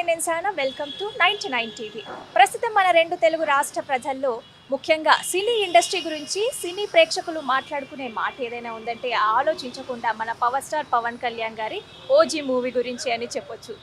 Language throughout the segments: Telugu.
నమస్తే నేను సానా వెల్కమ్ టు 99 టీవీ. ప్రస్తుతం మన రెండు తెలుగు రాష్ట్ర ప్రజల్లో ముఖ్యంగా సినీ ఇండస్ట్రీ గురించి సినీ ప్రేక్షకులు మాట్లాడుకునే మాట ఏదైనా ఉందంటే ఆలోచించకుండా మన పవర్ స్టార్ పవన్ కళ్యాణ్ గారి ఓజీ మూవీ గురించి అని చెప్పొచ్చు.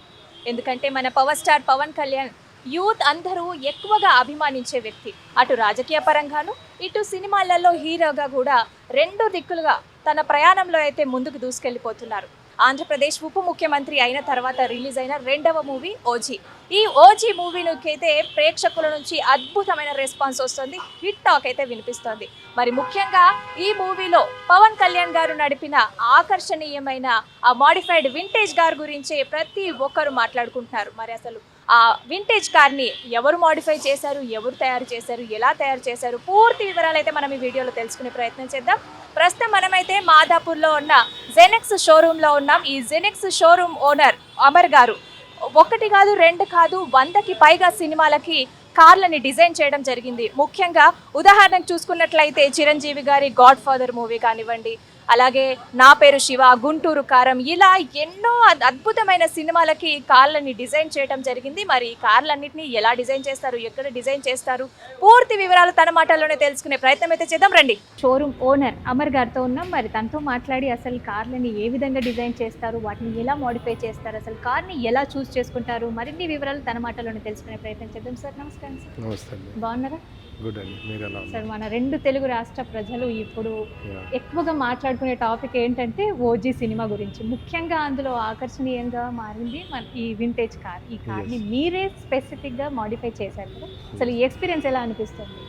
ఎందుకంటే మన power star Pawan Kalyan youth అందరూ ఎక్కువగా అభిమానించే వ్యక్తి. అటు రాజకీయ పరంగాను ఇటు సినిమాలలో హీరోగా కూడా రెండు దిక్కులుగా తన ప్రయాణంలో అయితే ముందుకు దూసుకెళ్ళిపోతున్నారు. ఆంధ్రప్రదేశ్ ఉప ముఖ్యమంత్రి అయిన తర్వాత రిలీజ్ అయిన రెండవ మూవీ ఓజీ. ఈ ఓజీ మూవీకైతే ప్రేక్షకుల నుంచి అద్భుతమైన రెస్పాన్స్ వస్తుంది, హిట్ టాక్ అయితే వినిపిస్తోంది. మరి ముఖ్యంగా ఈ మూవీలో పవన్ కళ్యాణ్ గారు నడిపిన ఆకర్షణీయమైన ఆ మాడిఫైడ్ వింటేజ్ కార్ గురించి ప్రతి ఒక్కరు మాట్లాడుకుంటున్నారు. మరి అసలు ఆ వింటేజ్ కార్ని ఎవరు మాడిఫై చేశారు, ఎవరు తయారు చేశారు, ఎలా తయారు చేశారు, పూర్తి వివరాలు అయితే మనం ఈ వీడియోలో తెలుసుకునే ప్రయత్నం చేద్దాం. ప్రస్తుతం మనమైతే మాదాపూర్లో ఉన్న జెనెక్స్ షోరూంలో ఉన్నాం. ఈ జెనెక్స్ షోరూమ్ ఓనర్ అమర్ గారు ఒకటి కాదు రెండు కాదు 100కి పైగా సినిమాలకి కార్లని డిజైన్ చేయడం జరిగింది. ముఖ్యంగా ఉదాహరణకు చూసుకున్నట్లయితే చిరంజీవి గారి గాడ్ ఫాదర్ మూవీ కానివ్వండి, అలాగే నా పేరు శివ, గుంటూరు కారం, ఇలా ఎన్నో అద్భుతమైన సినిమాలకి కార్లని డిజైన్ చేయడం జరిగింది. మరి ఈ కార్లన్నింటినీ ఎలా డిజైన్ చేస్తారు, ఎక్కడ డిజైన్ చేస్తారు, పూర్తి వివరాలు తన మాటల్లోనే తెలుసుకునే ప్రయత్నం అయితే చేద్దాం రండి. షోరూమ్ ఓనర్ అమర్ గారితో ఉన్నాం. మరి తనతో మాట్లాడి అసలు కార్లని ఏ విధంగా డిజైన్ చేస్తారు, వాటిని ఎలా మోడిఫై చేస్తారు, అసలు కార్ని ఎలా చూస్ చేసుకుంటారు, మరిన్ని వివరాలు తన మాటల్లోనే తెలుసుకునే ప్రయత్నం చేద్దాం. సార్ నమస్కారం. సార్ నమస్తే. బాగున్నారా? గుడ్ అండి. మీరు ఎలా ఉన్నారు? సార్ మన రెండు తెలుగు రాష్ట్ర ప్రజలు ఇప్పుడు ఎక్కువగా మాట్లాడుకునే టాపిక్ ఏంటంటే ఓజీ సినిమా గురించి. ముఖ్యంగా అందులో ఆకర్షణీయంగా మారింది మన ఈ వింటేజ్ కార్. ఈ కార్ని మీరే స్పెసిఫిక్గా మాడిఫై చేశారు కదా, అసలు ఈ ఎక్స్పీరియన్స్ ఎలా అనిపిస్తుంది?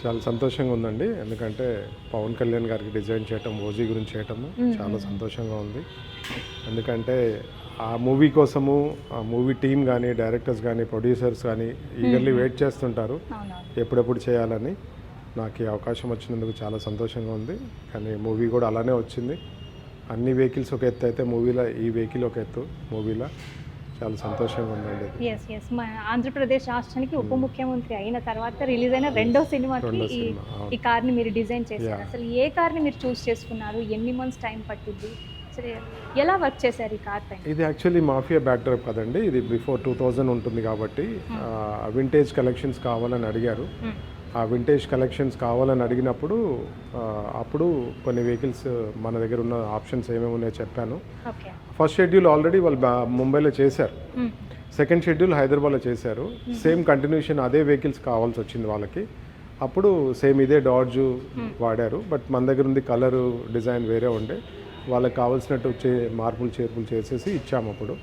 చాలా సంతోషంగా ఉందండి. ఎందుకంటే పవన్ కళ్యాణ్ గారికి డిజైన్ చేయటం, ఓజీ గురించి చేయటము చాలా సంతోషంగా ఉంది. ఎందుకంటే ఆ మూవీ కోసము ఆ మూవీ టీమ్ కానీ, డైరెక్టర్స్ కానీ, ప్రొడ్యూసర్స్ కానీ ఈగర్లీ వెయిట్ చేస్తుంటారు ఎప్పుడెప్పుడు చేయాలని. నాకు ఈ అవకాశం వచ్చినందుకు చాలా సంతోషంగా ఉంది. కానీ మూవీ కూడా అలానే వచ్చింది. అన్ని వెహికల్స్ ఒక ఎత్తు అయితే మూవీలో ఈ వెహికల్ ఒక ఎత్తు. మూవీలో చాలా సంతోషంగా ఉందండి. మన ఆంధ్రప్రదేశ్ రాష్ట్రానికి ఉప ముఖ్యమంత్రి అయిన తర్వాత రిలీజ్ అయిన రెండో సినిమాకి ఈ కార్ని మీరు డిజైన్ చేశారు. అసలు ఏ కార్ని మీరు చూస్ చేసుకున్నారు, ఎన్ని మంత్స్ టైం పట్టింది, ఎలా వర్క్ చేశారు ఈ కార్ పైన? ఇది యాక్చువల్లీ మాఫియా బ్యాక్డ్రాప్ కదండి. ఇది బిఫోర్ 2000 ఉంటుంది కాబట్టి వింటేజ్ కలెక్షన్స్ కావాలని అడిగారు. ఆ వింటేజ్ కలెక్షన్స్ కావాలని అడిగినప్పుడు అప్పుడు కొన్ని వెహికల్స్ మన దగ్గర ఉన్న ఆప్షన్స్ ఏమేమి ఉన్నాయో చెప్పాను. ఫస్ట్ షెడ్యూల్ ఆల్రెడీ వాళ్ళు ముంబైలో చేశారు, సెకండ్ షెడ్యూల్ హైదరాబాద్లో చేశారు. సేమ్ కంటిన్యూషన్ అదే వెహికల్స్ కావాల్సి వచ్చింది వాళ్ళకి. అప్పుడు సేమ్ ఇదే డాడ్జ్ వాడారు, బట్ మన దగ్గర ఉంది కలరు డిజైన్ వేరే ఉండే. వాళ్ళకి కావాల్సినట్టు మార్పులు చేర్పులు చేసేసి ఇచ్చాము అప్పుడు.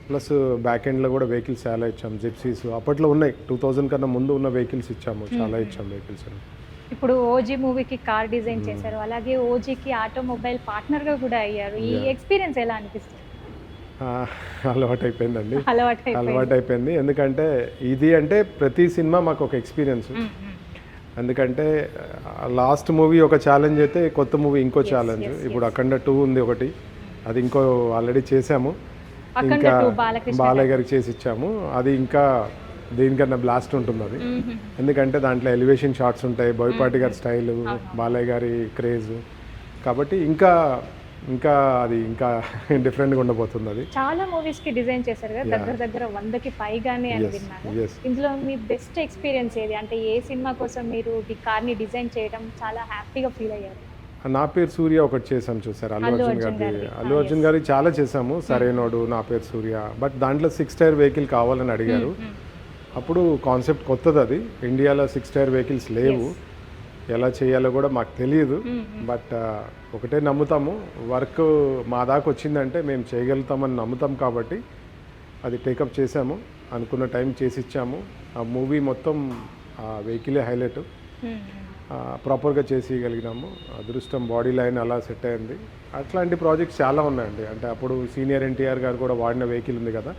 ప్లస్ బ్యాక్ ఎండ్లో కూడా వెహికల్స్ చాలా ఇచ్చాము. జిప్సీస్ అప్పట్లో ఉన్నాయి, 2000 కన్నా ముందు ఉన్న వెహికల్స్ ఇచ్చాము, చాలా ఇచ్చాము వెహికల్స్. ఇప్పుడు ఓజీ మూవీకి కార్ డిజైన్ చేశారు, అలాగే ఓజీకి ఆటోమొబైల్ పార్ట్నర్గా కూడా అయ్యారు. ఈ ఎక్స్పీరియన్స్ ఎలా అనిపిస్తుంది? అలవాటు అయిపోయిందండి, అలవాటు అయిపోయింది. ఎందుకంటే ఇది అంటే ప్రతి సినిమా మాకు ఒక ఎక్స్పీరియన్స్. ఎందుకంటే లాస్ట్ మూవీ ఒక ఛాలెంజ్ అయితే కొత్త మూవీ ఇంకో ఛాలెంజ్. ఇప్పుడు అఖండ 2 ఉంది ఒకటి, అది ఇంకో ఆల్రెడీ చేసాము, ఇంకా బాలయ్య గారికి చేసి ఇచ్చాము. అది ఇంకా దీనికన్నా బ్లాస్ట్ ఉంటుంది అది. ఎందుకంటే దాంట్లో ఎలివేషన్ షాట్స్ ఉంటాయి, బోయపాటి గారి స్టైలు, బాలయ్య గారి క్రేజ్, కాబట్టి ఇంకా అది ఇంకా డిఫరెంట్గా ఉండబోతుంది. అది చాలా మూవీస్ కి డిజైన్ చేశారు కదా, దగ్గర 100కి పైగానే అని విన్నాను. ఇందులో మీ బెస్ట్ ఎక్స్పీరియన్స్ ఏది, అంటే ఏ సినిమా కోసం మీరు ఈ కార్ని డిజైన్ చేయడం చాలా హ్యాపీగా ఫీల్ అయ్యారు? నా పేరు సూర్య ఒకటి చేసాము, చూసారు అల్లు అర్జున్ గారి చాలా చేసాము. సరైనోడు, నా పేరు సూర్య. బట్ దాంట్లో 6 టైర్ వెహికల్ కావాలని అడిగారు. అప్పుడు కాన్సెప్ట్ కొత్తది, అది ఇండియాలో 6 టైర్ వెహికల్స్ లేవు, ఎలా చేయాలో కూడా మాకు తెలియదు. బట్ ఒకటే నమ్ముతాము, వర్క్ మా దాకా వచ్చిందంటే మేము చేయగలుగుతామని నమ్ముతాం. కాబట్టి అది టేకప్ చేసాము, అనుకున్న టైం చేసి ఇచ్చాము. ఆ మూవీ మొత్తం ఆ వెహికలే హైలైట్, ప్రాపర్గా చేసేయగలిగినాము. అదృష్టం, బాడీ లైన్ అలా సెట్ అయింది. అట్లాంటి ప్రాజెక్ట్స్ చాలా ఉన్నాయండి. అంటే అప్పుడు సీనియర్ ఎన్టీఆర్ గారు కూడా వాడిన వెహికల్ ఉంది కదా,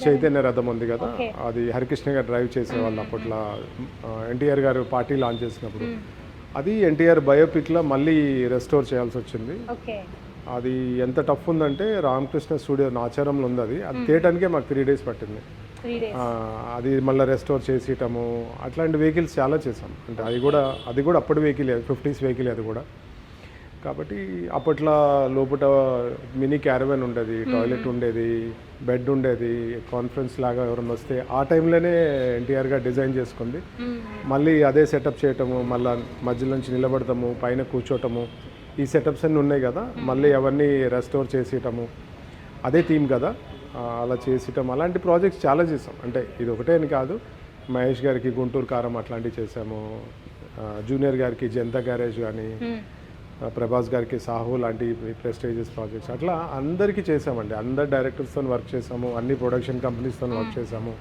చైతన్య రథం ఉంది కదా, అది హరికృష్ణ గారు డ్రైవ్ చేసేవాళ్ళు అప్పట్లో. ఎన్టీఆర్ గారు పార్టీ లాంచ్ చేసినప్పుడు అది ఎన్టీఆర్ బయోపిక్లో మళ్ళీ రెస్టోర్ చేయాల్సి వచ్చింది. అది ఎంత టఫ్ ఉందంటే రామకృష్ణ స్టూడియో నాచారంలో ఉంది, అది తీయటానికే మాకు 3 days పట్టింది. అది మళ్ళీ రెస్టోర్ చేసేయటము, అట్లాంటి వెహికల్స్ చాలా చేసాం. అంటే అది కూడా అప్పటి వెహికల్, 50s వెహికల్. అది కూడా కాబట్టి అప్పట్లో లోపల మినీ క్యారవెన్ ఉండేది, టాయిలెట్ ఉండేది, బెడ్ ఉండేది, కాన్ఫరెన్స్ లాగా ఎవరైనా వస్తే ఆ టైంలోనే ఎన్టీఆర్ గారు డిజైన్ చేసుకుంది. మళ్ళీ అదే సెటప్ చేయటము, మళ్ళీ మధ్యలో నుంచి నిలబడతాము, పైన కూర్చోటము, ఈ సెటప్స్ అన్నీ ఉన్నాయి కదా, మళ్ళీ అవన్నీ రెస్టోర్ చేసేయటము, అదే థీమ్ కదా, అలా చేసేయటం, అలాంటి ప్రాజెక్ట్స్ చాలా చేసాం. అంటే ఇది ఒకటే అని కాదు, మహేష్ గారికి గుంటూరు కారం అట్లాంటివి చేసాము, జూనియర్ గారికి జనతా గ్యారేజ్ కానీ, ప్రభాస్ గారికి సాహు లాంటి ప్రెస్టేజియస్ ప్రాజెక్ట్స్, అట్లా అందరికీ చేసామండి. అందరు డైరెక్టర్స్తో వర్క్ చేసాము, అన్ని ప్రొడక్షన్ కంపెనీస్తో వర్క్ చేసాము,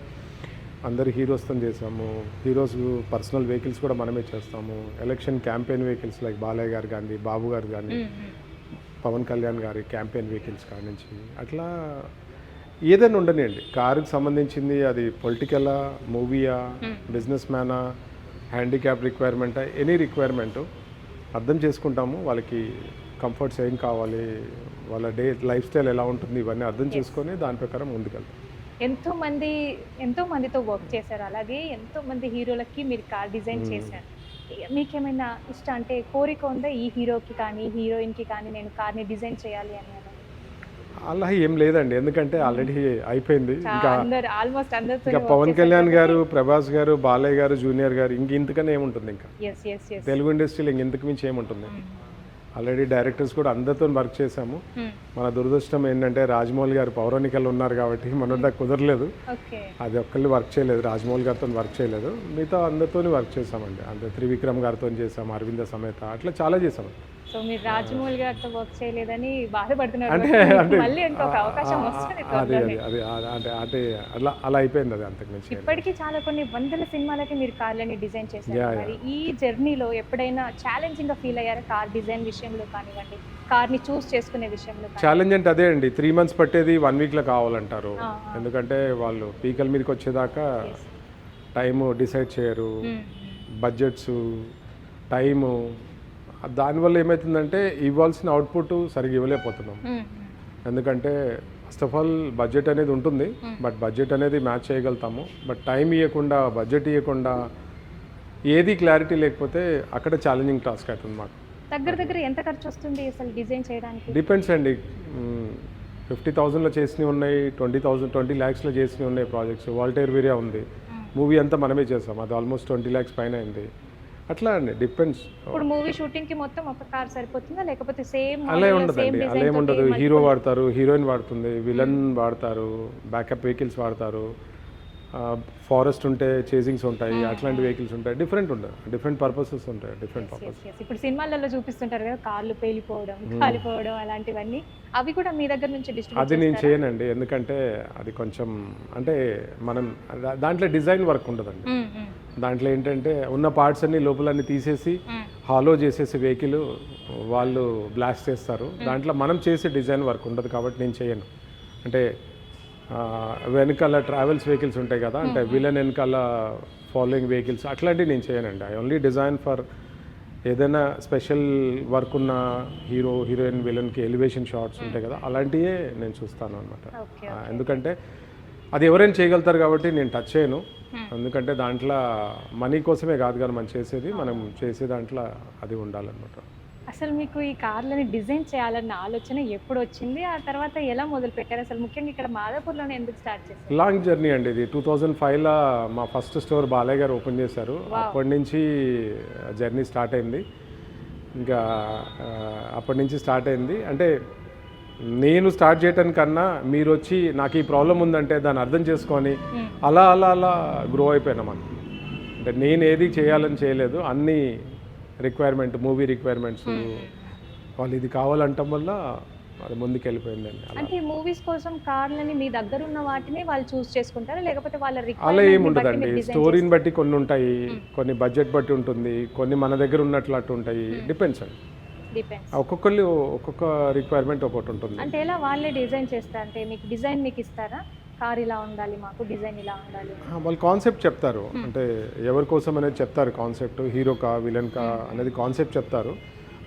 అందరు హీరోస్తో చేసాము. హీరోస్ పర్సనల్ వెహికల్స్ కూడా మనమే చేస్తాము. Election campaign vehicles like Balayya గారు కానీ, బాబు గారు కానీ, పవన్ కళ్యాణ్ గారి క్యాంపెయిన్ వెహికల్స్ కాడి నుంచి అట్లా ఏదైనా ఉండనియండి, కారుకి సంబంధించింది, అది పొలిటికలా, మూవీయా, బిజినెస్ మ్యానా, హ్యాండిక్యాప్ రిక్వైర్మెంటా, ఎనీ రిక్వైర్మెంటు అర్థం చేసుకుంటాము. వాళ్ళకి కంఫర్ట్స్ ఏం కావాలి, వాళ్ళ లైఫ్ స్టైల్ ఎలా ఉంటుంది, ఇవన్నీ అర్థం చేసుకొని దాని ప్రకారం ముందుకెళ్తాం. ఎంతో మందితో వర్క్ చేశారు, అలాగే ఎంతో మంది హీరోలకి మీరు కార్ డిజైన్ చేశారు. మీకేమైనా ఇష్టం అంటే కోరిక ఉందా ఈ హీరోకి కానీ హీరోయిన్కి కానీ నేను కార్ని డిజైన్ చేయాలి అని? అలా ఏం లేదండి, ఎందుకంటే ఆల్రెడీ అయిపోయింది. ఇంకా ఆల్మోస్ట్ ఇంకా పవన్ కళ్యాణ్ గారు, ప్రభాస్ గారు, బాలయ్య గారు, జూనియర్ గారు, ఇంతకనే ఏముంటుంది, ఇంకా తెలుగు ఇండస్ట్రీలో ఇంతకు మించి ఏముంటుంది. ఆల్రెడీ డైరెక్టర్స్ కూడా అందరితో వర్క్ చేశాము. మన దురదృష్టం ఏంటంటే రాజమౌళి గారు పౌరాణికలు ఉన్నారు కాబట్టి మన కుదరలేదు, అది ఒక్కళ్ళు వర్క్ చేయలేదు, రాజమౌళి గారితో వర్క్ చేయలేదు. మిగతా అందరితో వర్క్ చేసామండి. అంటే త్రివిక్రమ్ గారితో చేసాము, అరవింద సమేత, అట్లా చాలా చేసాము. సో మీరు రాజమౌళి గారితో వర్క్ చేయలేదని బాధపడుతున్నారు, అంటే మళ్ళీ ఇంకొక అవకాశం వస్తుంది. అంటే అలా అయిపోయింది అది, అంతకు మించి. ఇప్పటికీ చాలా కొన్ని వందల సినిమాలకి మీరు కార్లని డిజైన్ చేశారు. మరి ఈ జర్నీలో ఎప్పుడైనా ఛాలెంజింగ్ గా ఫీల్ అయ్యారా కార్ డిజైన్ విషయంలో కానివ్వండి, కార్ని చూస్ చేసుకునే విషయంలో? ఛాలెంజ్ అంటే అదే అండి, 3 months పట్టేది 1 weekలో కావాలంటారు. ఎందుకంటే వాళ్ళు పీకల మీదకి వచ్చేదాకా టైము డిసైడ్ చేయరు, బడ్జెట్స్, టైము, దానివల్ల ఏమవుతుందంటే ఇవ్వాల్సిన అవుట్పుట్ సరిగ్గా ఇవ్వలేకపోతున్నాం. ఎందుకంటే ఫస్ట్ ఆఫ్ ఆల్ బడ్జెట్ అనేది ఉంటుంది, బట్ బడ్జెట్ అనేది మ్యాచ్ చేయగలుగుతాము, బట్ టైం ఇవ్వకుండా, బడ్జెట్ ఇవ్వకుండా, ఏది క్లారిటీ లేకపోతే అక్కడ ఛాలెంజింగ్ టాస్క్ అవుతుంది మాకు. దగ్గర ఎంత ఖర్చు వస్తుంది అసలు డిజైన్ చేయడానికి? డిపెండ్స్ అండి, 50,000లో చేసినవి ఉన్నాయి, 20 lakhsలో చేసినవి ఉన్నాయి ప్రాజెక్ట్స్. వాల్టైర్ వీరియా ఉంది, మూవీ అంతా మనమే చేసాం, అది ఆల్మోస్ట్ 20 lakhs పైన అయింది. అట్లా అండి, డిపెండ్స్. ఇప్పుడు మూవీ షూటింగ్ కి మొత్తం ఒక కార్ సరిపోతుందా, లేకపోతే సేమ్? అలా ఉండదండి, అలా ఏముండదు. హీరో వాడతారు, హీరోయిన్ వాడుతుంది, విలన్ వాడతారు, బ్యాకప్ వెహికల్స్ వాడతారు, ఫారెస్ట్ ఉంటే చేజింగ్స్ ఉంటాయి, అట్లాంటి వెహికల్స్ ఉంటాయి, డిఫరెంట్ పర్పసెస్ ఉంటాయి, డిఫరెంట్ పర్పస్. ఇప్పుడు సినిమాలలో చూపిస్తుంటారు కదా కార్లు పేలిపోవడం, కాలిపోవడం, అలాంటివన్నీ, అవి కూడా మీ దగ్గర నుంచి డిస్ట్రిబ్యూట్? అది నేను చేయనండి, ఎందుకంటే అది కొంచెం అంటే మనం దాంట్లో డిజైన్ వర్క్ ఉండదండి. దాంట్లో ఏంటంటే ఉన్న పార్ట్స్ అన్ని లోపలన్నీ తీసేసి హాలో చేసేసి వెహికల్ వాళ్ళు బ్లాస్ట్ చేస్తారు. దాంట్లో మనం చేసే డిజైన్ వర్క్ ఉండదు కాబట్టి నేను చేయను. అంటే వెనకాల ట్రావెల్స్ వెహికల్స్ ఉంటాయి కదా, అంటే విలన్ వెనకాల ఫాలోయింగ్ వెహికల్స్, అట్లాంటివి నేను చేయనండి. ఐ ఓన్లీ డిజైన్ ఫర్ ఏదైనా స్పెషల్ వర్క్ ఉన్న హీరో, హీరోయిన్, విలన్కి ఎలివేషన్ షాట్స్ ఉంటాయి కదా, అలాంటివే నేను చూస్తాను అనమాట. ఎందుకంటే అది ఎవరైనా చేయగలుగుతారు కాబట్టి నేను టచ్ చేయను. ఎందుకంటే దాంట్లో మనీ కోసమే కాదు కదా మనం చేసేది, మనం చేసే దాంట్లో అది ఉండాలన్నమాట. అసలు మీకు ఈ కార్లని డిజైన్ చేయాలన్న ఆలోచన ఎప్పుడు వచ్చింది, ఆ తర్వాత ఎలా మొదలు పెట్టారు అసలు? ముఖ్యంగా ఇక్కడ మాదాపూర్లోనే ఎందుకు స్టార్ట్ చేశారు? లాంగ్ జర్నీ అండి ఇది. 2005లో మా ఫస్ట్ స్టోర్ బాలయ్య గారు ఓపెన్ చేశారు, అప్పటి నుంచి జర్నీ స్టార్ట్ అయింది. ఇంకా అప్పటి నుంచి స్టార్ట్ అయింది. అంటే నేను స్టార్ట్ చేయడానికన్నా మీరు వచ్చి నాకు ఈ ప్రాబ్లం ఉందంటే దాన్ని అర్థం చేసుకొని అలా అలా అలా గ్రో అయిపోయినా మనం. అంటే నేను ఏది చేయాలని చేయలేదు, అన్ని రిక్వైర్మెంట్, మూవీ రిక్వైర్మెంట్స్, వాళ్ళు ఇది కావాలంటం వల్ల అది ముందుకు వెళ్ళిపోయిందండి. అంటే మూవీస్ కోసం కార్లని మీ దగ్గర ఉన్న వాటిని వాళ్ళు చూస్ చేసుకుంటారా, లేకపోతే వాళ్ళ అలా ఏమి ఉండదండి. స్టోరీని బట్టి కొన్ని ఉంటాయి, కొన్ని బడ్జెట్ బట్టి ఉంటుంది, కొన్ని మన దగ్గర ఉన్నట్లు అట్టు ఉంటాయి, డిపెండ్స్ అండి. ఒక్కొక్కళ్ళు ఒక్కొక్క రిక్వైర్మెంట్ ఒక్కొక్కటి ఉంటుంది. అంటే ఎలా వాళ్ళే డిజైన్ చేస్తారు? అంటే మీకు డిజైన్ మీకు ఇస్తారా, కార్ ఇలా ఉండాలి, మాకు డిజైన్ ఇలా ఉండాలి? వాళ్ళు కాన్సెప్ట్ చెప్తారు, అంటే ఎవరి కోసం అనేది చెప్తారు, కాన్సెప్ట్ హీరోకా విలన్కా అనేది కాన్సెప్ట్ చెప్తారు,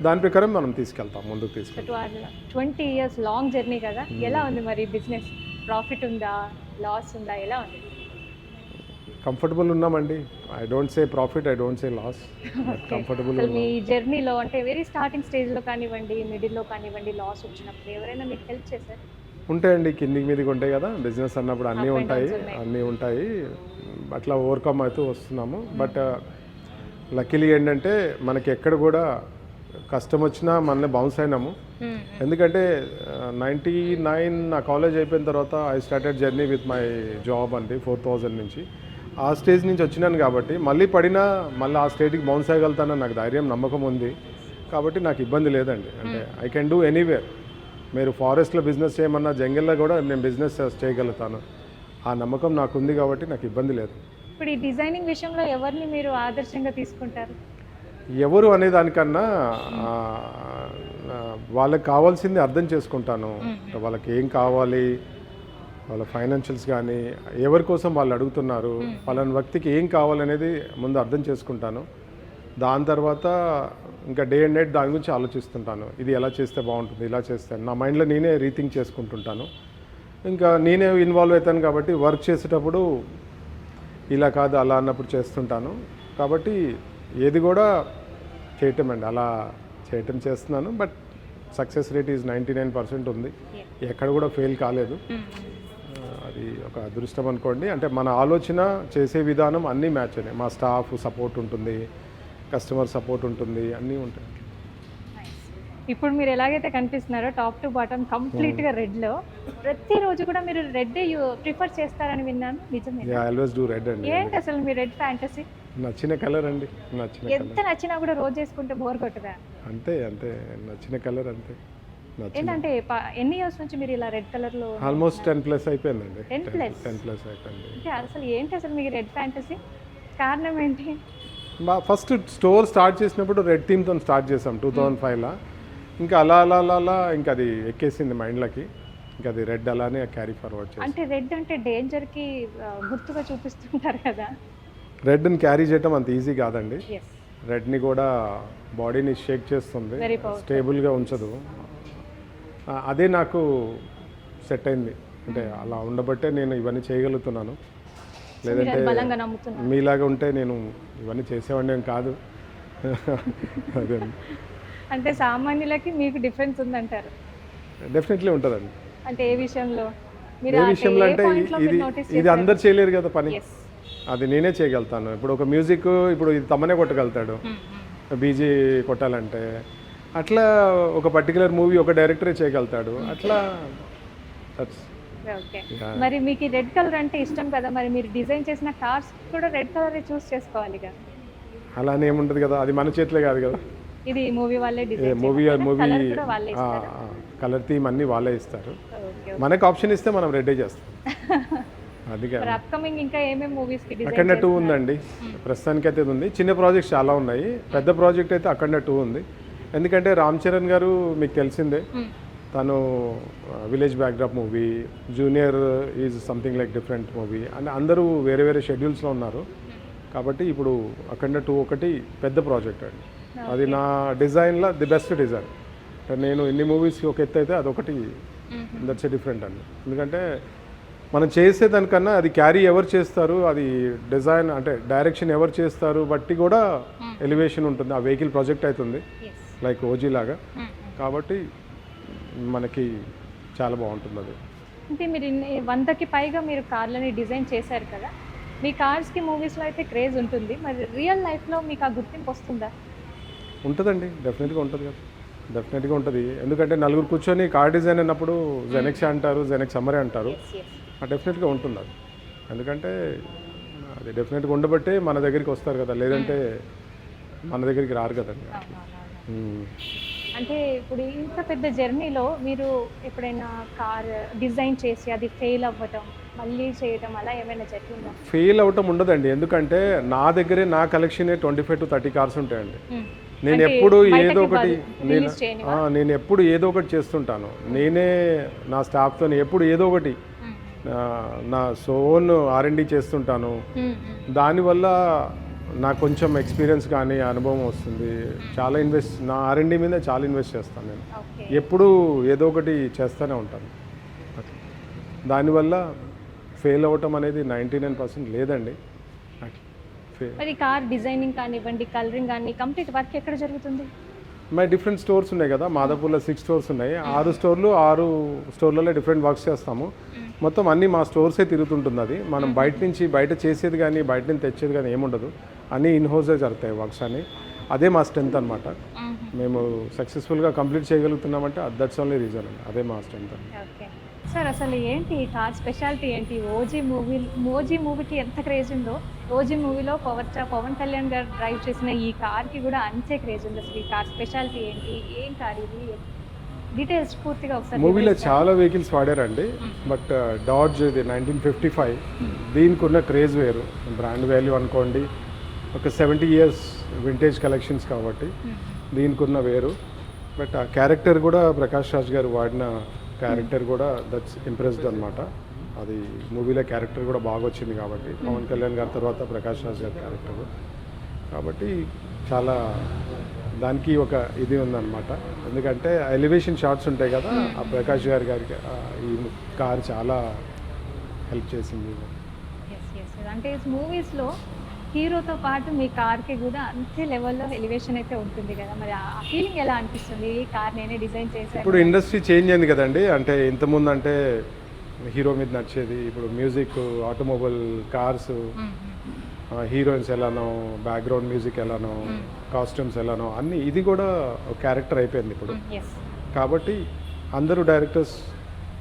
దాని ప్రకారం మనం తీసుకెళ్తాం, ముందుకు తీసుకెళ్తాం. 20 years లాంగ్ జర్నీ కదా, ఎలా ఉంది మరి బిజినెస్? ప్రాఫిట్ ఉందా, లాస్ ఉందా, ఎలా ఉంది? కంఫర్టబుల్ ఉన్నామండి. I don't say profit, I don't say loss, comfortable అసలు మీ జర్నీలో అంటే వెరీ స్టార్టింగ్ స్టేజ్లో కానివ్వండి, మిడిల్లో కానివ్వండి, లాస్ వచ్చినప్పుడు ఎవరైనా మీకు హెల్ప్ చేశారు? ఉంటాయండి, కిందికి మీదకి ఉంటాయి కదా, బిజినెస్ అన్నప్పుడు అన్నీ Up and ఉంటాయి, downs ఉన్నాయి. అన్నీ ఉంటాయి. అట్లా ఓవర్కమ్ అవుతూ వస్తున్నాము. బట్ లక్కీలీ ఏంటంటే మనకి ఎక్కడ కూడా కష్టం వచ్చినా మనల్ని బౌన్స్ అయినాము. ఎందుకంటే 99 నా కాలేజ్ అయిపోయిన తర్వాత I started journey with my job అండి 4000 నుంచి. ఆ స్టేజ్ నుంచి వచ్చినాను కాబట్టి మళ్ళీ పడినా మళ్ళీ ఆ స్టేట్కి బౌన్స్ అయ్యగలుగుతానని నాకు ధైర్యం, నమ్మకం ఉంది. కాబట్టి నాకు ఇబ్బంది లేదండి. అంటే ఐ కెన్ డూ ఎనీవేర్. మీరు ఫారెస్ట్లో బిజినెస్ చేయమన్నా, జంగిల్లో కూడా నేను బిజినెస్ చేయగలుగుతాను. ఆ నమ్మకం నాకు ఉంది కాబట్టి నాకు ఇబ్బంది లేదు. ఇప్పుడు ఈ డిజైనింగ్ విషయంలో ఎవరిని మీరు ఆదర్శంగా తీసుకుంటారు? ఎవరు అనే దానికన్నా వాళ్ళకి కావాల్సింది అర్థం చేసుకుంటాను. వాళ్ళకి ఏం కావాలి, వాళ్ళ ఫైనాన్షియల్స్ కానీ ఎవరి కోసం వాళ్ళు అడుగుతున్నారు, పలానా వ్యక్తికి ఏం కావాలనేది ముందు అర్థం చేసుకుంటాను. దాని తర్వాత ఇంకా డే అండ్ నైట్ దాని గురించి ఆలోచిస్తుంటాను. ఇది ఎలా చేస్తే బాగుంటుంది, ఇలా చేస్తాను, నా మైండ్లో నేనే రీథింక్ చేసుకుంటుంటాను. ఇంకా నేనే ఇన్వాల్వ్ అవుతాను కాబట్టి వర్క్ చేసేటప్పుడు ఇలా కాదు అలా అన్నప్పుడు చేస్తుంటాను. కాబట్టి ఏది కూడా చేయటం అండి, అలా చేయటం చేస్తున్నాను. బట్ సక్సెస్ రేట్ ఈజ్ 99% ఉంది. ఎక్కడ కూడా ఫెయిల్ కాలేదు. అది ఒక అదృష్టం అనుకోండి. అంటే మన ఆలోచన, చేసే విధానం అన్నీ మ్యాచ్ అయినాయి. మా స్టాఫ్ సపోర్ట్ ఉంటుంది, కస్టమర్ సపోర్ట్ ఉంటుంది, అన్నీ ఉంటాయి. ఇప్పుడు మీరు ఎలాగైతే కనిపిస్తున్నారో టాప్ టు బాటమ్ కంప్లీట్గా రెడ్లో, ప్రతిరోజు కూడా మీరు రెడ్ ప్రిఫర్ చేస్తారని విన్నాను, నిజమే? ఐ ఆల్వేస్ డూ రెడ్ అండి. ఏంటి అసలు మీ రెడ్ ఫ్యాంటసీ? నచ్చిన కలర్ అండి, నచ్చిన ఎంత నచ్చినా కూడా రోజు వేసుకుంటే బోర్ కొట్టదా? అంతే అంతే, నచ్చిన కలర్ అంతే. ఏంటంటే ఎన్ని ఇయర్స్ నుంచి మీరు ఇలా రెడ్ కలర్ లో? ఆల్మోస్ట్ 10+ అయిపోయిందండి. 10+ అయిపోయింది. అంటే అసలు ఏంటి అసలు మీకు రెడ్ ఫ్యాంటసీ కారణం ఏంటి? ఫస్ట్ స్టోర్ స్టార్ట్ చేసినప్పుడు రెడ్ థీమ్తో స్టార్ట్ చేసాం 2005లో. ఇంకా అలా అలా అలా అలా ఇంకా అది ఎక్కేసింది మైండ్లోకి. ఇంకా అది రెడ్ అలానే క్యారీ ఫార్వర్డ్ చేసి. అంటే రెడ్ అంటే డేంజర్కి గుర్తుగా చూపిస్తుంటారు కదా. రెడ్ని క్యారీ చేయడం అంత ఈజీ కాదండి. రెడ్ని కూడా బాడీని షేక్ చేస్తుంది, స్టేబుల్గా ఉంచదు. అదే నాకు సెట్ అయింది. అంటే అలా ఉండబట్టే నేను ఇవన్నీ చేయగలుగుతున్నాను. లేదంటే మీలాగా ఉంటే నేను ఇవన్నీ చేసేవాడిని ఏం కాదు. అదే అంటే సామాన్యులకి మీకు డిఫరెన్స్ ఉందంటారు? డెఫినెట్లీ ఉంటుందండి. అంటే ఏ విషయంలో? ఏ విషయంలో అంటే ఇది అందరు చేయలేరు కదా పని, అది నేనే చేయగలుగుతాను. ఇప్పుడు ఒక మ్యూజిక్, ఇప్పుడు ఇది తమ్మనే కొట్టగలుగుతాడు బీజీ కొట్టాలంటే. అట్లా ఒక పర్టికులర్ మూవీ ఒక డైరెక్టరే చేయగలుగుతాడు. అట్లా మరి మీకు రెడ్ కలర్ అంటే ఇష్టం కదా, మరి మీరు డిజైన్ చేసిన కార్స్ కూడా రెడ్ కలర్ చూస్ చేసుకోవాలి కదా. అలానే ఏముంటది కదా, అది మన చేతిలో కాదు కదా. ఇది మూవీ వాళ్ళే డిజైన్, మూవీ కలర్ థీమ్ అన్ని వాళ్ళే ఇస్తారు. మనకు ఆప్షన్ ఇస్తే మనం రెడ్డే చేస్తాం. అందుకే అప్కమింగ్ ఇంకా ఏమేమి మూవీస్ కి డిజైన్? అఖండ 2 ఉందండి ప్రస్తుతానికి అయితే ఉంది. చిన్న ప్రాజెక్ట్స్ చాలా ఉన్నాయి. పెద్ద ప్రాజెక్ట్ అయితే అఖండ 2 ఉంది. ఎందుకంటే రామ్ చరణ్ గారు మీకు తెలిసిందే, తను village backdrop movie, junior is something like different movie అని అందరూ వేరే వేరే షెడ్యూల్స్లో ఉన్నారు. కాబట్టి ఇప్పుడు అఖండ 2 ఒకటి పెద్ద ప్రాజెక్ట్ అండి. అది నా డిజైన్లో ది బెస్ట్ డిజైన్. నేను ఎన్ని మూవీస్కి ఒక ఎత్తు అయితే అదొకటి దట్స్ ఎ డిఫరెంట్ అండి. ఎందుకంటే మనం చేసేదానికన్నా అది క్యారీ ఎవరు చేస్తారు, అది డిజైన్ అంటే డైరెక్షన్ ఎవరు చేస్తారు బట్టి కూడా ఎలివేషన్ ఉంటుంది. ఆ వెహికల్ ప్రాజెక్ట్ అవుతుంది లైక్ ఓజీ లాగా. కాబట్టి మనకి చాలా బాగుంటుంది అది. అంటే మీరు 100కి పైగా మీరు కార్లని డిజైన్ చేశారు కదా, మీ కార్స్కి మూవీస్లో అయితే క్రేజ్ ఉంటుంది, మరి రియల్ లైఫ్లో మీకు ఆ గుర్తింపు వస్తుందా? ఉంటుందండి, డెఫినెట్గా ఉంటుంది కదా, డెఫినెట్గా ఉంటుంది. ఎందుకంటే నలుగురు కూర్చొని కార్ డిజైన్ అన్నప్పుడు జెనెక్స్ అంటారు, జెనెక్స్ సమ్మరే అంటారు. డెఫినెట్గా ఉంటుంది అది. ఎందుకంటే అది డెఫినెట్గా ఉండబట్టే మన దగ్గరికి వస్తారు కదా, లేదంటే మన దగ్గరికి రారు కదండి. అంటే ఇప్పుడు ఇంత పెద్ద జర్నీలో మీరు ఎప్పుడైనా కార్ డిజైన్ చేసి అది ఫెయిల్ అవ్వటం, మళ్ళీ చేయటం అలా ఏమైనా జరిగిందా? ఫెయిల్ అవ్వటం ఉండదండి. ఎందుకంటే నా దగ్గరే నా కలెక్షనే 25 to 30 కార్స్ ఉంటాయండి. నేను ఎప్పుడు ఏదో ఒకటి నేను ఎప్పుడు ఏదో ఒకటి చేస్తుంటాను. నేనే నా స్టాఫ్తో ఎప్పుడు ఏదో ఒకటి నా ఓన్ R&D చేస్తుంటాను. దానివల్ల నాకు కొంచెం ఎక్స్పీరియన్స్ కానీ అనుభవం వస్తుంది. చాలా నా R&D మీద చాలా ఇన్వెస్ట్ చేస్తాను నేను. ఎప్పుడు ఏదో ఒకటి చేస్తూనే ఉంటాను. దానివల్ల ఫెయిల్ అవ్వటం అనేది 99% లేదండి. మరి కార్ డిజైనింగ్ కానివ్వండి, కలరింగ్ కానీ కంప్లీట్ వర్క్ ఎక్కడ జరుగుతుంది? మై డిఫరెంట్ స్టోర్స్ ఉన్నాయి కదా, మాదాపూర్లో 6 స్టోర్స్ ఉన్నాయి. 6 స్టోర్లు 6 స్టోర్లలో డిఫరెంట్ వర్క్స్ చేస్తాము. మొత్తం అన్నీ మా స్టోర్సే తిరుగుతుంటుంది. అది మనం బయట చేసేది కానీ బయట నుంచి తెచ్చేది కానీ ఏముండదు, అన్నీ ఇన్ హౌసే జరుగుతాయి వర్క్స్ అని. అదే మా స్ట్రెంత్ అనమాట. మేము సక్సెస్ఫుల్గా కంప్లీట్ చేయగలుగుతున్నామంటే దట్స్ ఓన్లీ రీజన్ అండి, అదే మా స్ట్రెంత్ అండి. ఓకే సార్, అసలు ఏంటి ఈ కార్ స్పెషాలిటీ ఏంటి? ఓజీ మూవీకి ఎంత క్రేజ్ ఉందో, ఓజీ మూవీలో పవన్ కళ్యాణ్ గారు డ్రైవ్ చేసిన ఈ కార్కి కూడా అంతే క్రేజ్ ఉంది. అసలు ఈ కార్ స్పెషాలిటీ ఏంటి, ఏం కార్ ఇది, డీటెయిల్స్ పూర్తిగా ఒకసారి. మూవీలో చాలా వెహికల్స్ వాడారండి, బట్ డాడ్జ్ ఇది 1955, దీనికి ఉన్న క్రేజ్ వేరు. బ్రాండ్ వాల్యూ అనుకోండి, ఒక 70 years వింటేజ్ కలెక్షన్స్ కాబట్టి దీనికి ఉన్న వేరు. బట్ ఆ క్యారెక్టర్ కూడా ప్రకాష్ రాజ్ గారు వాడిన క్యారెక్టర్ కూడా దట్స్ ఇంప్రెస్డ్ అనమాట. అది మూవీలో క్యారెక్టర్ కూడా బాగా వచ్చింది కాబట్టి, పవన్ కళ్యాణ్ గారి తర్వాత ప్రకాష్ రాజ్ గారి క్యారెక్టర్ కాబట్టి చాలా దానికి ఒక ఇది ఉందన్నమాట. ఎందుకంటే ఎలివేషన్ షాట్స్ ఉంటాయి కదా, ఆ ప్రకాష్ గారికి ఈ కార్ చాలా హెల్ప్ చేసింది. అంటే మూవీస్లో హీరోతో పాటు మీ కార్కి కూడా అంతే లెవెల్లో ఎలివేషన్ అయితే ఉంటుంది కదా, మరి ఆ ఫీలింగ్ ఎలా అనిపిస్తుంది? ఈ కార్ నేనే డిజైన్ చేశాను. ఇప్పుడు ఇండస్ట్రీ చేంజ్ అయింది కదండి. అంటే ఇంతకుముందు అంటే హీరో మీద నచ్చేది, ఇప్పుడు మ్యూజిక్, ఆటోమొబైల్, కార్స్, హీరోయిన్స్ ఎలానో, బ్యాక్గ్రౌండ్ మ్యూజిక్ ఎలానో, కాస్ట్యూమ్స్ ఎలానో అన్నీ ఇది కూడా క్యారెక్టర్ అయిపోయింది ఇప్పుడు. కాబట్టి అందరూ డైరెక్టర్స్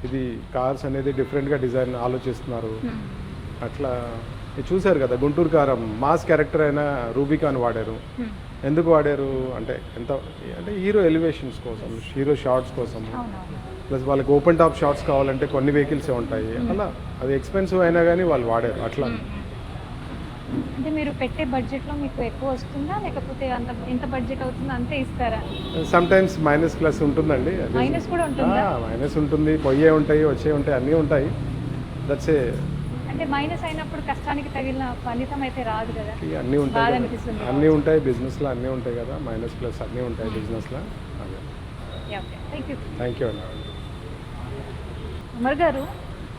ఇది కార్స్ అనేది డిఫరెంట్గా డిజైన్ ఆలోచిస్తున్నారు. అట్లా చూశారు కదా, గుంటూరు కారం మాస్ క్యారెక్టర్ అయిన రూబికాన్ వాడారు. ఎందుకు వాడారు అంటే హీరో ఎలివేషన్స్ కోసం, హీరో షార్ట్స్ కోసం, ప్లస్ వాళ్ళకి ఓపెన్ టాప్ షార్ట్స్ కావాలంటే కొన్ని వెహికల్సే ఉంటాయి. అలా అది ఎక్స్పెన్సివ్ అయినా కానీ వాళ్ళు వాడారు. అట్లా అంటే మీరు పెట్టే బడ్జెట్లో మీకు ఎక్కువ వస్తుందా, లేకపోతే ఎంత బడ్జెట్ అవుతుందో అంతే ఇస్తారా? సమ్ టైమ్స్ మైనస్ ప్లస్ ఉంటుందండి. మైనస్ కూడా ఉంటుందా? మైనస్ ఉంటుంది, పోయే ఉంటాయి, వచ్చే ఉంటాయి, అన్నీ ఉంటాయి. That's a. అంటే మైనస్ అయినప్పుడు కష్టానికి తగిలిన ఫలితం అయితే రాదు కదా, అన్నీ ఉంటాయి, అన్నీ ఉంటాయి బిజినెస్లో, అన్నీ ఉంటాయి కదా, మైనస్ ప్లస్ అన్నీ ఉంటాయి బిజినెస్లో. అదే. థ్యాంక్ యూ అండి. అమర్ గారు,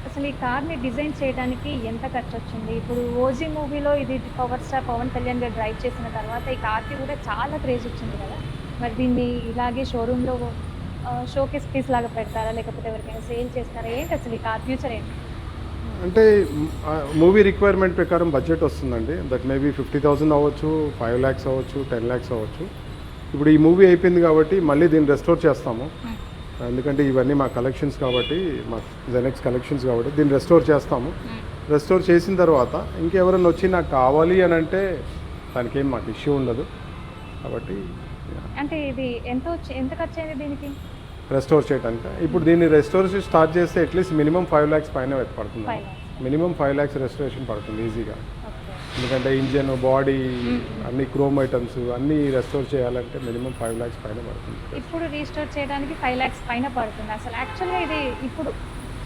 అసలు ఈ కార్ని డిజైన్ చేయడానికి ఎంత ఖర్చు వచ్చింది? ఇప్పుడు ఓజీ మూవీలో ఇది పవర్ స్టార్ పవన్ కళ్యాణ్ గారు డ్రైవ్ చేసిన తర్వాత ఈ కార్కి కూడా చాలా క్రేజ్ వచ్చింది కదా, మరి దీన్ని ఇలాగే షోరూంలో షోకేస్ పీస్ లాగా పెడతారా, లేకపోతే ఎవరికైనా సేల్ చేస్తారా? ఏంటి అసలు ఈ కార్ ఫ్యూచర్ ఏంటి? అంటే మూవీ రిక్వైర్మెంట్ ప్రకారం బడ్జెట్ వస్తుందండి. దట్ మేబీ 50,000 అవ్వచ్చు, 5 lakhs అవ్వచ్చు, 10 lakhs అవ్వచ్చు. ఇప్పుడు ఈ మూవీ అయిపోయింది కాబట్టి మళ్ళీ దీన్ని రెస్టోర్ చేస్తాము. ఎందుకంటే ఇవన్నీ మా కలెక్షన్స్ కాబట్టి, మా జెనెక్స్ కలెక్షన్స్ కాబట్టి దీన్ని రెస్టోర్ చేస్తాము. రెస్టోర్ చేసిన తర్వాత ఇంకెవరైనా వచ్చి నాకు కావాలి అని అంటే దానికి ఏం మాకు ఇష్యూ ఉండదు. కాబట్టి అంటే ఇది ఎంత ఖర్చు అయింది దీనికి రెస్టోర్ చేయడానికి? ఇప్పుడు దీన్ని రెస్టోరేషన్ స్టార్ట్ చేస్తే అట్లీస్ట్ మినిమం 5 lakhs పైన పడుతుంది. మినిమం 5 lakhs రెస్టోరేషన్ పడుతుంది ఈజీగా. ఎందుకంటే ఇంజన్, బాడీ, అన్ని క్రోమ్ ఐటమ్స్ అన్నీ రెస్టోర్ చేయాలంటే మినిమం 5 lakhs పైన పడుతుంది. ఇప్పుడు రీస్టోర్ చేయడానికి 5 lakhs పైన పడుతుంది. అసలు యాక్చువల్గా ఇది ఇప్పుడు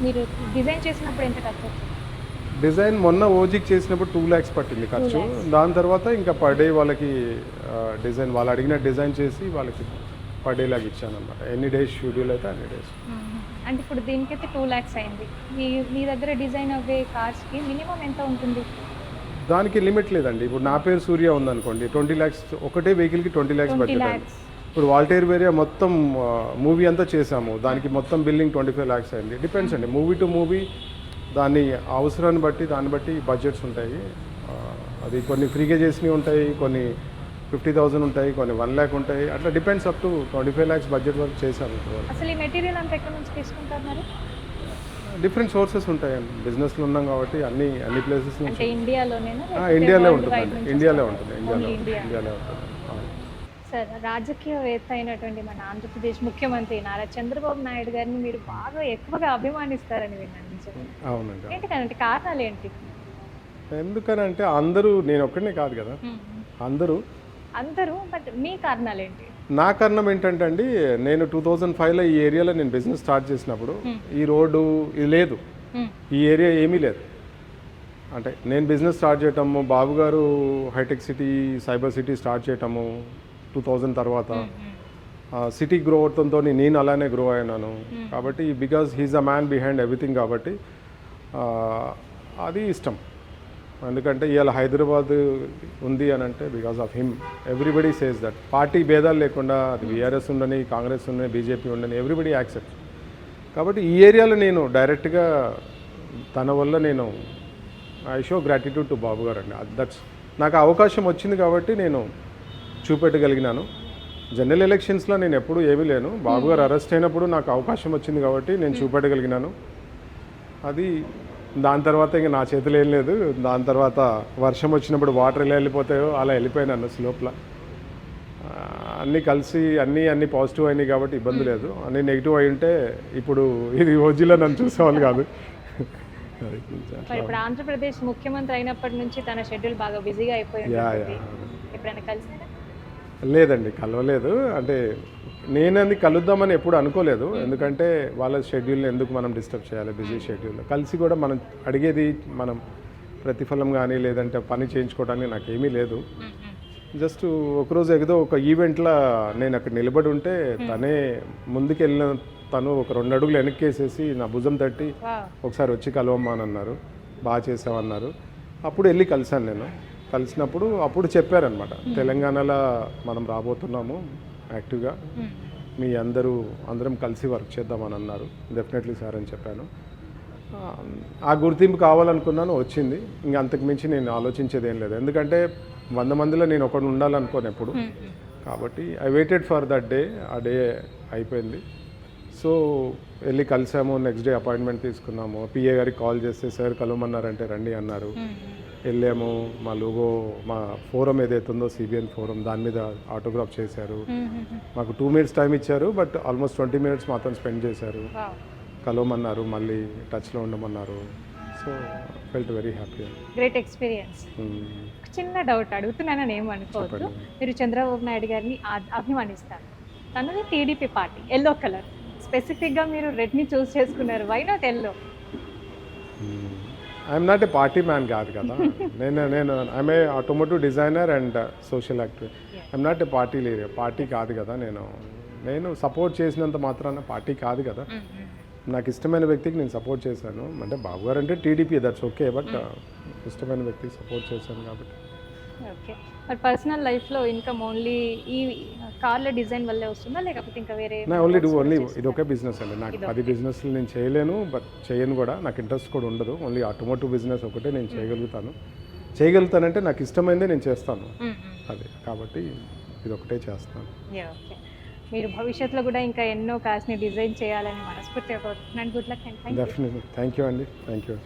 మీరు డిజైన్ చేసినప్పుడు ఎంత ఖర్చు వచ్చింది? డిజైన్ మొన్న ఓజీకి చేసినప్పుడు 2 lakhs పట్టింది ఖర్చు. దాని తర్వాత ఇంకా పర్ డే వాళ్ళకి డిజైన్ వాళ్ళు అడిగిన డిజైన్ చేసి వాళ్ళకి పర్ డే లాగా ఇచ్చాను అనమాట. ఎన్ని డేస్ షెడ్యూల్ అయితే అన్ని డేస్. అంటే ఇప్పుడు దీనికైతే 2 lakhs అయింది. మీ దగ్గర డిజైన్ అవ్వే కార్స్కి మినిమం ఎంత ఉంటుంది? దానికి లిమిట్ లేదండి. ఇప్పుడు నా పేరు సూర్య ఉందనుకోండి, 20 lakhs ఒకటే వెహికల్కి 20 lakhs బడ్జెట్ అండి. ఇప్పుడు వాల్టేర్ వేరియా మొత్తం మూవీ అంతా చేసాము, దానికి మొత్తం బిల్లింగ్ 25 lakhs అయింది. డిపెండ్స్ అండి, మూవీ టు మూవీ దాని అవసరాన్ని బట్టి దాన్ని బట్టి బడ్జెట్స్ ఉంటాయి. అది కొన్ని ఫ్రీగా చేసినవి ఉంటాయి, కొన్ని 50,000 ఉంటాయి, కొన్ని 1 lakh ఉంటాయి. అట్లా depends up to 25 lakhs budget వరకు చేశాను. అసలు ఈ మెటీరియల్ అంతా ఎక్కడి నుంచి తీసుకుంటారు మరి? డిఫరెంట్ సోర్సెస్ ఉంటాయండి. బిజినెస్లో ఉన్నాం కాబట్టి అన్ని ప్లేసెస్ నుంచి. ఇండియాలోనేనా? ఇండియాలో ఉంటుందండి, ఇండియాలో ఉంటుంది. సార్, రాజకీయవేత్త అయినటువంటి మన ఆంధ్రప్రదేశ్ ముఖ్యమంత్రి నారా చంద్రబాబు నాయుడు గారిని మీరు బాగా ఎక్కువగా అభిమానిస్తారని విన్నాను. అవునండి. ఏంటి కారణాలు ఏంటి? ఎందుకనంటే అందరూ, నేను ఒక్కడనే కాదు కదా, అందరూ బట్ మీ కారణాలు ఏంటి? నా కారణం ఏంటంటే అండి, నేను 2005లో ఈ ఏరియాలో నేను బిజినెస్ స్టార్ట్ చేసినప్పుడు ఈ రోడ్డు ఇది లేదు, ఈ ఏరియా ఏమీ లేదు. అంటే నేను బిజినెస్ స్టార్ట్ చేయటము, Babu garu hitech city, cyber city start చేయటము 2000 తర్వాత, సిటీ గ్రో అవడంతో నేను అలానే గ్రో అయినాను. కాబట్టి because he's a man behind everything కాబట్టి అది ఇష్టం. ఎందుకంటే ఇవాళ హైదరాబాద్ ఉంది అని అంటే because of him. Everybody says that. Party భేదాలు లేకుండా అది బీఆర్ఎస్ ఉండని, కాంగ్రెస్ ఉండని, బీజేపీ ఉండని, ఎవ్రీబడి యాక్సెప్ట్. కాబట్టి ఈ ఏరియాలో నేను డైరెక్ట్గా తన వల్ల నేను ఐ షో గ్రాటిట్యూడ్ టు బాబు గారు అండి. దట్స్ నాకు అవకాశం వచ్చింది కాబట్టి నేను చూపెట్టగలిగినాను. జనరల్ ఎలక్షన్స్లో నేను ఎప్పుడూ ఏమీ లేను. బాబు గారు అరెస్ట్ అయినప్పుడు నాకు అవకాశం వచ్చింది కాబట్టి నేను చూపెట్టగలిగినాను. అది దాని తర్వాత ఇంక నా చేతిలో ఏం లేదు. దాని తర్వాత వర్షం వచ్చినప్పుడు వాటర్ ఎలా వెళ్ళిపోతాయో అలా వెళ్ళిపోయినాను స్లోప్లో. అన్నీ కలిసి అన్నీ పాజిటివ్ అయినాయి కాబట్టి ఇబ్బంది లేదు. అన్నీ నెగిటివ్ అయి ఉంటే ఇప్పుడు ఇది ఓజీలో నన్ను చూసేవాళ్ళు కాదు. మరి ఇప్పుడు ఆంధ్రప్రదేశ్ ముఖ్యమంత్రి అయినప్పటి నుంచి తన షెడ్యూల్ బాగా బిజీగా అయిపోయి ఉంటుంది. ఎప్పుడైనా కలిసారా? లేదండి, కలవలేదు. అంటే నేను అది కలుద్దామని ఎప్పుడు అనుకోలేదు. ఎందుకంటే వాళ్ళ షెడ్యూల్ని ఎందుకు మనం డిస్టర్బ్ చేయాలి, బిజీ షెడ్యూల్. కలిసి కూడా మనం అడిగేది మనం ప్రతిఫలం కానీ లేదంటే పని చేయించుకోవడానికి నాకేమీ లేదు. జస్ట్ ఒకరోజు ఏదో ఒక ఈవెంట్లో నేను అక్కడ నిలబడి ఉంటే తనే ముందుకెళ్ళిన తను ఒక 2 అడుగులు వెనక్కేసేసి నా భుజం తట్టి ఒకసారి వచ్చి కలవమ్మా అని అన్నారు. బాగా చేసామన్నారు. అప్పుడు వెళ్ళి కలిశాను నేను. కలిసినప్పుడు అప్పుడు చెప్పారనమాట, తెలంగాణలో మనం రాబోతున్నాము యాక్టివ్గా, మీ అందరం కలిసి వర్క్ చేద్దామని అన్నారు. డెఫినెట్లీ సార్ అని చెప్పాను. ఆ గుర్తింపు కావాలనుకున్నాను, వచ్చింది. ఇంకా అంతకు మించి నేను ఆలోచించేది ఏం లేదు. ఎందుకంటే 100 మందిలో నేను ఒకడు ఉండాలనుకోను ఎప్పుడు. కాబట్టి I waited for that day. ఆ డే అయిపోయింది. సో వెళ్ళి కలిసాము. నెక్స్ట్ డే అపాయింట్మెంట్ తీసుకున్నాము. పిఏ గారికి కాల్ చేస్తే సార్ కలవమన్నారంటే రండి అన్నారు. వెళ్ళాము. మా లోగో, మా ఫోరం ఏదైతే ఉందో సిబిఎన్ ఫోరం, దాని మీద ఆటోగ్రాఫ్ చేశారు. మాకు 2 minutes టైం ఇచ్చారు, బట్ ఆల్మోస్ట్ 20 minutes మాత్రం స్పెండ్ చేశారు. కలవమన్నారు, మళ్ళీ టచ్లో ఉండమన్నారు. So felt very happy. Great experience. చిన్న డౌట్ అడుగుతున్నానని ఏమనుకోవద్దు. మీరు చంద్రబాబు నాయుడు గారిని అభిమానిస్తారు. తనది టీడీపీ పార్టీ, ఎల్లో కలర్. స్పెసిఫిక్గా మీరు రెడ్ని చూస్ చేసుకున్నారు. Why not yellow? I'm not a party man కాదు కదా. నేను I'm a automotive designer and social active. I'm not a party leader. Party కాదు కదా. నేను సపోర్ట్ చేసినంత మాత్రాన పార్టీ కాదు కదా. నాకు ఇష్టమైన వ్యక్తికి నేను సపోర్ట్ చేశాను. అంటే బాబు గారు అంటే టీడీపీ, దట్స్ ఓకే. బట్ ఇష్టమైన వ్యక్తికి సపోర్ట్ చేశాను కాబట్టి. ఓకే. మరి పర్సనల్ లైఫ్లో ఇన్కమ్ ఓన్లీ ఈ కార్ల డిజైన్ వల్లే వస్తుందా, లేకపోతే ఇంకా వేరే? నా ఓన్లీ ఇది ఒకే బిజినెస్ అండి. నాకు 10 బిజినెస్లు నేను చేయలేను, బట్ చేయను కూడా. నాకు ఇంట్రెస్ట్ కూడా ఉండదు. ఓన్లీ ఆటోమోటివ్ బిజినెస్ ఒకటే నేను చేయగలుగుతానంటే నాకు ఇష్టమైందే నేను చేస్తాను. అది కాబట్టి ఇది ఒకటే చేస్తాను. ఓకే. మీరు భవిష్యత్తులో కూడా ఇంకా ఎన్నో కార్స్ని డిజైన్ చేయాలని మనస్ఫూర్తిగా కోరుకుంటున్నాను. Good luck and thank you. Definitely. Thank you అండి. Thank you.